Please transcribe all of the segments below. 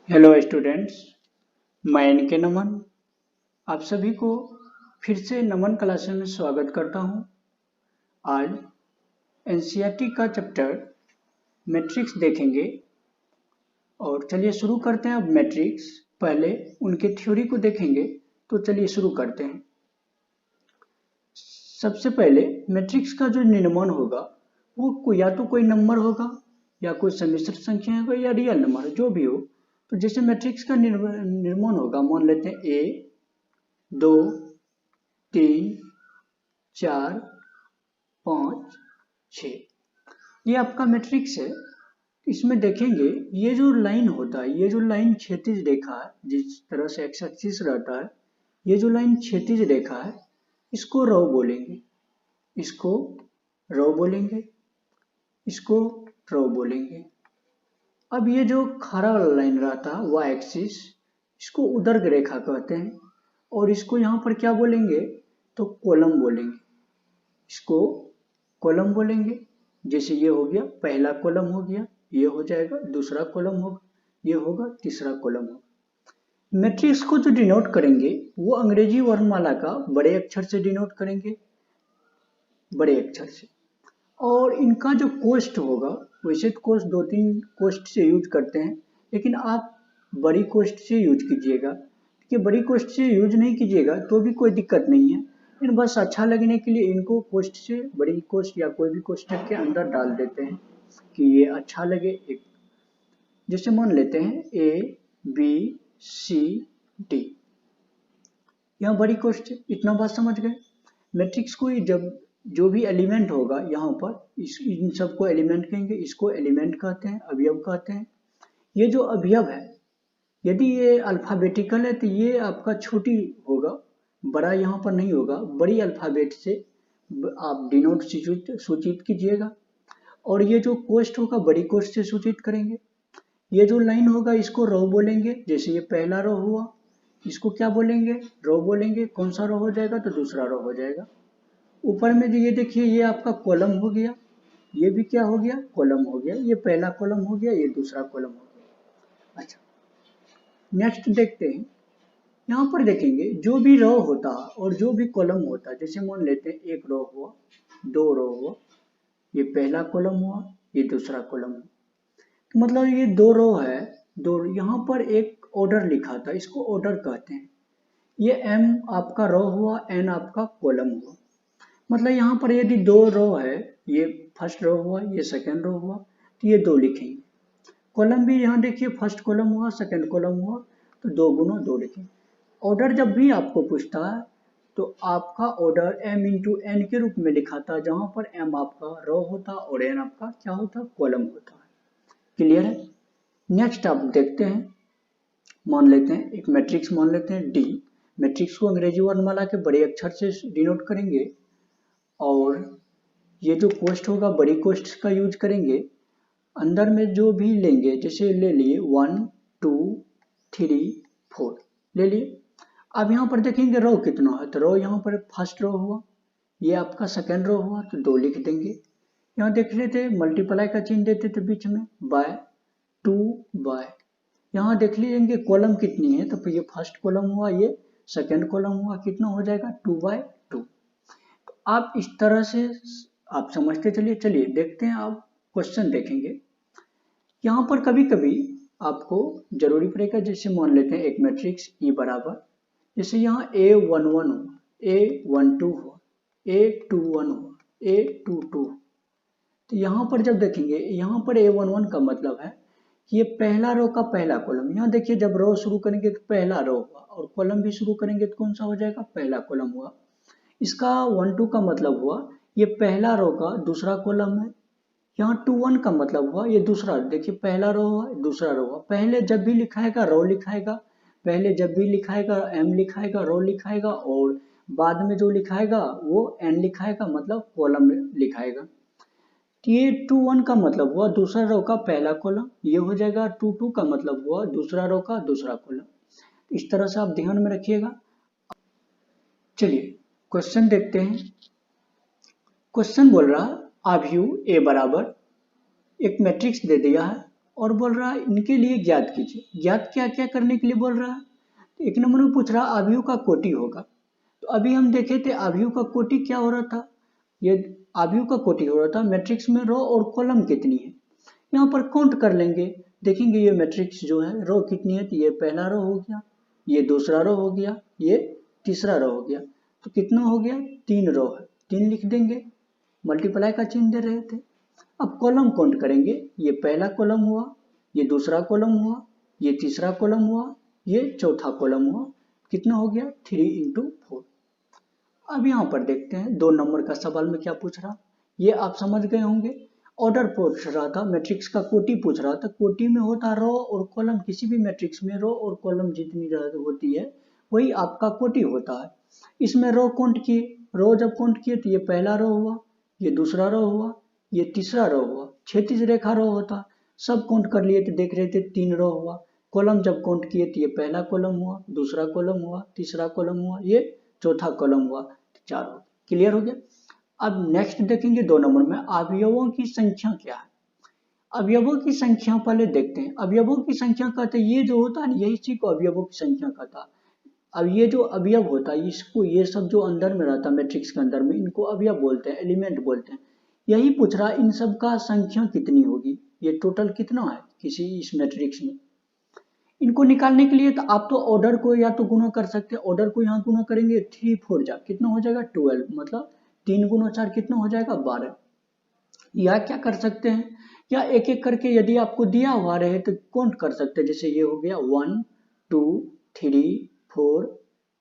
Hello students, मैं इनके नमन आप सभी को फिर से नमन क्लासेस में स्वागत करता हूं। आज एनसीईआरटी का चैप्टर मैट्रिक्स देखेंगे और चलिए शुरू करते हैं। अब मैट्रिक्स पहले उनके थ्योरी को देखेंगे, तो चलिए शुरू करते हैं। सबसे पहले मैट्रिक्स का जो निर्माण होगा वो या तो कोई नंबर होगा या कोई सम्मिश्र संख्या होगा या रियल नंबर, जो भी हो। तो जैसे मैट्रिक्स का निर्माण होगा, मान लेते हैं ए 2 3 4 5 6, ये आपका मैट्रिक्स है। इसमें देखेंगे ये जो लाइन होता है, ये जो लाइन क्षैतिज रेखा है, जिस तरह से एक्स एक्सिस रहता है, ये जो लाइन क्षैतिज रेखा है इसको रो बोलेंगे, इसको रो बोलेंगे, इसको रो बोलेंगे। अब ये जो खड़ा वाला लाइन रहता है वाई एक्सिस, इसको उदर्ग रेखा कहते हैं और इसको यहाँ पर क्या बोलेंगे तो कॉलम बोलेंगे, इसको कॉलम बोलेंगे। जैसे ये हो गया पहला कॉलम हो गया, ये हो जाएगा दूसरा कॉलम होगा, ये होगा तीसरा कॉलम होगा। मैट्रिक्स को जो डिनोट करेंगे वो अंग्रेजी वर्णमाला का बड़े अक्षर से डिनोट करेंगे, बड़े अक्षर से। और इनका जो कोष्ठ होगा, वैसे तो कोष्ठ 2-3 कोष्ठ से यूज करते हैं, लेकिन आप बड़ी कोष्ठ से यूज कीजिएगा। कि बड़ी कोष्ठ से यूज नहीं कीजिएगा तो भी कोई दिक्कत नहीं है, लेकिन बस अच्छा लगने के लिए इनको कोष्ठ से बड़ी कोष्ठ या कोई भी कोष्ठक के अंदर डाल देते हैं कि ये अच्छा लगे। एक जैसे मान लेते हैं ए बी सी डी, यहाँ बड़ी कोष्ठ, इतना बात समझ गए। मैट्रिक्स को जब जो भी एलिमेंट होगा यहाँ पर इन सबको एलिमेंट कहेंगे, इसको एलिमेंट कहते हैं, अवयव कहते हैं। ये जो अवयव है, यदि ये अल्फाबेटिकल है तो ये आपका छोटी होगा, बड़ा यहाँ पर नहीं होगा। बड़ी अल्फाबेट से आप डिनोट सूचित कीजिएगा। और ये जो कोष्ठ होगा बड़ी कोष्ठ से सूचित करेंगे। ये जो लाइन होगा इसको रो बोलेंगे, जैसे ये पहला रो हुआ, इसको क्या बोलेंगे रो बोलेंगे। कौन सा रो हो जाएगा तो दूसरा रो हो जाएगा। ऊपर में जो ये देखिए ये आपका कॉलम हो गया, ये भी क्या हो गया कॉलम हो गया, ये पहला कॉलम हो गया, ये दूसरा कॉलम हो गया। अच्छा, नेक्स्ट देखते हैं। यहाँ पर देखेंगे जो भी रो होता है और जो भी कॉलम होता है, जैसे मान लेते हैं एक रो हुआ, दो रो हुआ, ये पहला कॉलम हुआ, ये दूसरा कॉलम हुआ। तो मतलब ये दो रो है, दो। यहाँ पर एक ऑर्डर लिखा था, इसको ऑर्डर कहते हैं। ये एम आपका रो हुआ, एन आपका कॉलम हुआ। मतलब यहाँ पर यदि दो रो है, ये फर्स्ट रो हुआ, ये सेकेंड रो हुआ, तो ये दो लिखेंगे। कॉलम भी यहाँ देखिए फर्स्ट कॉलम हुआ, सेकेंड कॉलम हुआ, तो दो गुना दो लिखेंगे। ऑर्डर जब भी आपको पूछता है तो आपका ऑर्डर m इंटू एन के रूप में लिखा था, जहां पर m आपका रो होता और n आपका क्या होता कॉलम होता है। क्लियर है। नेक्स्ट आप देखते हैं, मान लेते हैं एक मैट्रिक्स मान लेते हैं डी। मैट्रिक्स को अंग्रेजी वर्णमाला के बड़े अक्षर से डिनोट करेंगे और ये जो कोष्ठ होगा बड़ी कोष्ठ का यूज करेंगे। अंदर में जो भी लेंगे, जैसे ले लिए 1 2 3 4 ले लिए। अब यहाँ पर देखेंगे रो कितना है, तो रो यहाँ पर फर्स्ट रो हुआ, ये आपका सेकेंड रो हुआ, तो दो लिख देंगे। यहाँ देख लेते मल्टीप्लाई का चिन्ह देते थे बीच में, बाय 2 बाय। यहाँ देख लीजिए कॉलम कितनी है, तो ये फर्स्ट कॉलम हुआ, ये सेकेंड कॉलम हुआ, कितना हो जाएगा 2/2। तो आप इस तरह से आप समझते चलिए। चलिए देखते हैं, आप क्वेश्चन देखेंगे। यहाँ पर कभी कभी आपको जरूरी पड़ेगा, जैसे मान लेते हैं एक मैट्रिक्स ई बराबर, जैसे यहाँ A11 हुआ, A12 हुआ, A21 हुआ, A22। तो यहाँ पर जब देखेंगे, यहाँ पर A11 का मतलब है कि ये पहला रो का पहला कॉलम। यहाँ देखिए जब रो शुरू करेंगे तो पहला रो हुआ, और कॉलम भी शुरू करेंगे तो कौन सा हो जाएगा पहला कॉलम हुआ। इसका 1-2 का मतलब हुआ ये पहला रो का दूसरा कॉलम है। यहाँ 2-1 का मतलब हुआ ये दूसरा, देखिए पहला रो हुआ दूसरा रो हुआ। पहले जब भी लिखाएगा रो लिखाएगा, पहले जब भी लिखाएगा एम लिखाएगा, रो लिखाएगा, और बाद में जो लिखाएगा वो एन लिखाएगा, मतलब कॉलम लिखाएगा। ये 2-1 का मतलब हुआ दूसरा रो का पहला कॉलम, ये हो जाएगा 2-2 का मतलब हुआ दूसरा रो का दूसरा कॉलम। इस तरह से आप ध्यान में रखिएगा। चलिए क्वेश्चन देखते हैं। क्वेश्चन बोल रहा आव्यूह ए बराबर, एक मैट्रिक्स दे दिया है और बोल रहा है इनके लिए ज्ञात कीजिए। ज्ञात क्या क्या करने के लिए बोल रहा है? तो 1 नंबर में पूछ रहा अवयव का कोटि होगा। तो अभी हम देखे थे अवयव का कोटि क्या हो रहा था, ये अवयव का कोटि हो रहा था मैट्रिक्स में रो और कॉलम कितनी है। यहाँ पर काउंट कर लेंगे, देखेंगे ये मैट्रिक्स जो है रो कितनी है, तो ये पहला रो हो गया, ये दूसरा रो हो गया, ये तीसरा रो हो गया, तो कितना हो गया 3 रो है, 3 लिख देंगे, मल्टीप्लाई का चिन्ह दे रहे थे। अब कॉलम काउंट करेंगे, ये पहला कॉलम हुआ, ये दूसरा कॉलम हुआ, ये तीसरा कॉलम हुआ, ये चौथा कॉलम हुआ, कितना हो गया 3 × 4। अब यहाँ पर देखते हैं 2 नंबर का सवाल में क्या पूछ रहा, ये आप समझ गए होंगे। ऑर्डर पूछ रहा था, मैट्रिक्स का कोटि पूछ रहा था। कोटि में होता रो और कॉलम, किसी भी मैट्रिक्स में रो और कॉलम जितनी होती है वही आपका कोटि होता है। इसमें रो काउंट किए, रो जब काउंट किए तो ये पहला रो हुआ, ये दूसरा रो हुआ, ये तीसरा रो हुआ, क्षैतिज रेखा रो होता, सब काउंट कर लिए तो देख रहे थे 3 रो हुआ। कॉलम जब काउंट किए तो ये पहला कॉलम हुआ, दूसरा कॉलम हुआ, तीसरा कॉलम हुआ, ये चौथा कॉलम हुआ, 4 हो। क्लियर हो गया। अब नेक्स्ट देखेंगे 2 नंबर में अवयवों की संख्या क्या है। अवयवों की संख्या पहले देखते हैं। अवयवों की संख्या कहते हैं ये जो होता है यही चीज को अवयवों की संख्या कहता है। अब ये जो अवयव होता है इसको, ये सब जो अंदर में रहता है मैट्रिक्स के अंदर में, इनको अवयव बोलते हैं, एलिमेंट बोलते हैं। यही पूछ रहा इन सब का संख्या कितनी होगी, ये टोटल कितना है किसी इस मैट्रिक्स में। इनको निकालने के लिए तो आप तो ऑर्डर को या तो गुना कर सकते हैं, ऑर्डर को यहाँ गुना करेंगे 3 4 जा कितना हो जाएगा 12, मतलब 3 × 4 कितना हो जाएगा 12। या क्या कर सकते हैं, या एक एक करके यदि आपको दिया हुआ रहे तो काउंट कर सकते हैं। जैसे ये हो गया 1 2 3 4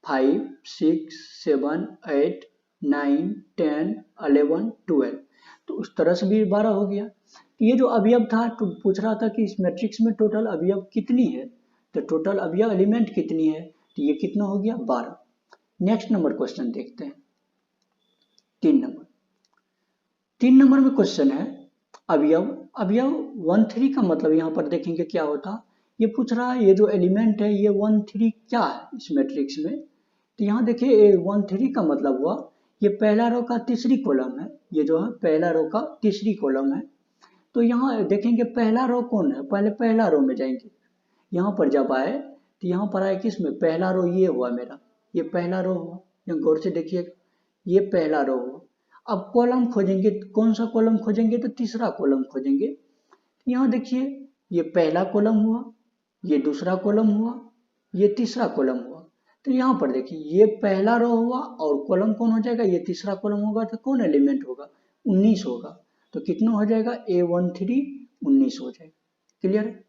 5 6 7 8 9 10 11 12, तो उस तरह से भी 12 हो गया। तो ये जो अवयव था तो पूछ रहा था कि इस मैट्रिक्स में टोटल अवयव कितनी है, तो टोटल अवयव एलिमेंट कितनी है, तो ये कितना हो गया 12। नेक्स्ट नंबर क्वेश्चन देखते हैं 3 नंबर। 3 नंबर में क्वेश्चन है अवयव। अवयव 1 3 का मतलब यहाँ पर देखेंगे क्या होता, ये पूछ रहा है ये जो एलिमेंट है ये 1 3 क्या है इस मैट्रिक्स में। तो यहाँ देखिए 1 3 का मतलब हुआ ये पहला रो का तीसरी कॉलम है, ये जो है पहला रो का तीसरी कॉलम है। तो यहाँ देखेंगे पहला रो कौन है, पहले पहला रो में जाएंगे, यहाँ पर जब आए तो यहाँ पर आए किस में, पहला रो ये हुआ मेरा, ये पहला रो हुआ, यहाँ गौर से देखिएगा ये पहला रो हुआ। अब कॉलम खोजेंगे, कौन सा कॉलम खोजेंगे, तो तीसरा कॉलम खोजेंगे। यहाँ देखिए ये पहला कॉलम हुआ, ये दूसरा कॉलम हुआ, ये तीसरा कॉलम हुआ। तो यहाँ पर देखिए ये पहला रो हुआ और कॉलम कौन हो जाएगा, ये तीसरा कॉलम होगा, तो कौन एलिमेंट होगा 19 होगा। तो कितना हो जाएगा A13 19 हो जाएगा। क्लियर है।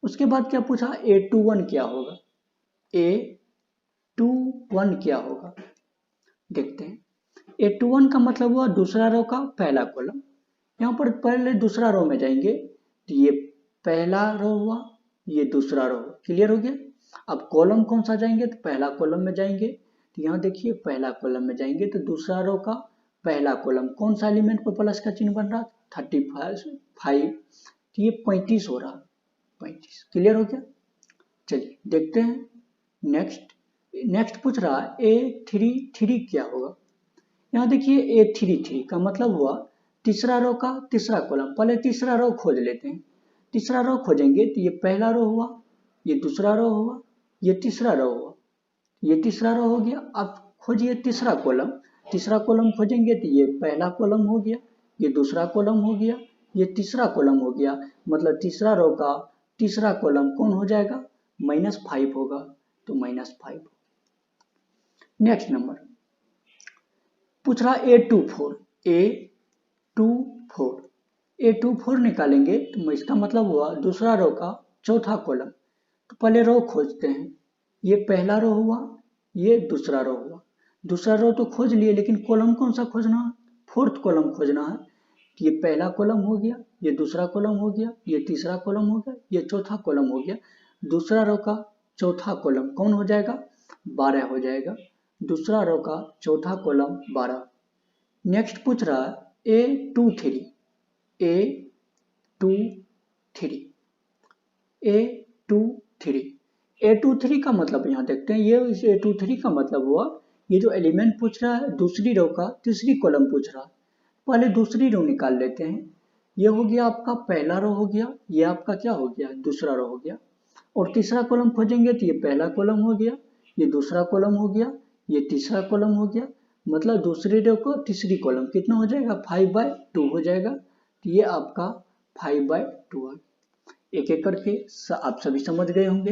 उसके बाद क्या पूछा A21 क्या होगा, A21 क्या होगा देखते हैं। A21 का मतलब हुआ दूसरा रो का पहला कॉलम। यहाँ पर पहले दूसरा रो में जाएंगे तो ये पहला रो हुआ, ये दूसरा रो। क्लियर हो गया। अब कॉलम कौन सा जाएंगे, तो पहला कॉलम में जाएंगे। तो यहाँ देखिए पहला कॉलम में जाएंगे तो दूसरा रो का पहला कॉलम, कौन सा एलिमेंट पर प्लस का चिन्ह बन रहा 35, तो ये 35 हो रहा, 35। क्लियर हो गया। चलिए देखते हैं नेक्स्ट पूछ रहा है A33 क्या होगा। यहाँ देखिए A33 का मतलब हुआ तीसरा रो का तीसरा कॉलम। पहले तीसरा रो खोज लेते हैं। तीसरा रो खोजेंगे तो ये पहला रो हुआ, ये दूसरा रो हुआ, ये तीसरा रो हुआ, ये तीसरा रो हो गया। अब खोजिए तीसरा कॉलम। तीसरा कॉलम खोजेंगे तो ये पहला कॉलम हो गया, ये दूसरा कॉलम हो गया, ये तीसरा कॉलम हो गया। मतलब तीसरा रो का तीसरा कॉलम कौन हो जाएगा -5 होगा, तो -5। नेक्स्ट नंबर पूछ रहा A24 निकालेंगे तो इसका मतलब हुआ दूसरा रो का चौथा कॉलम। तो पहले रो खोजते हैं, ये पहला रो हुआ, ये दूसरा रो हुआ। दूसरा रो तो खोज लिए लेकिन कॉलम कौन सा खोजना है, फोर्थ कॉलम खोजना है। ये पहला कॉलम हो गया, ये दूसरा कॉलम हो गया, ये तीसरा कॉलम हो गया, ये चौथा कॉलम हो गया। दूसरा रो का चौथा कॉलम कौन हो जाएगा 12 हो जाएगा। दूसरा रो का चौथा कॉलम 12। नेक्स्ट पूछ रहा है A23 A23 का मतलब यहाँ देखते हैं। ये इस A23 का मतलब हुआ ये जो एलिमेंट पूछ रहा है दूसरी रो का तीसरी कॉलम पूछ रहा है। पहले दूसरी रो निकाल लेते हैं। ये हो गया आपका पहला रो हो गया, ये आपका क्या हो गया, दूसरा रो हो गया। और तीसरा कॉलम खोजेंगे तो ये पहला कॉलम हो गया, ये दूसरा कॉलम हो गया, ये तीसरा कॉलम हो गया। मतलब दूसरी रो को तीसरी कॉलम कितना हो जाएगा, 5/2 हो जाएगा। तो ये आपका 5/2 है। एक एक करके आप सभी समझ गए होंगे।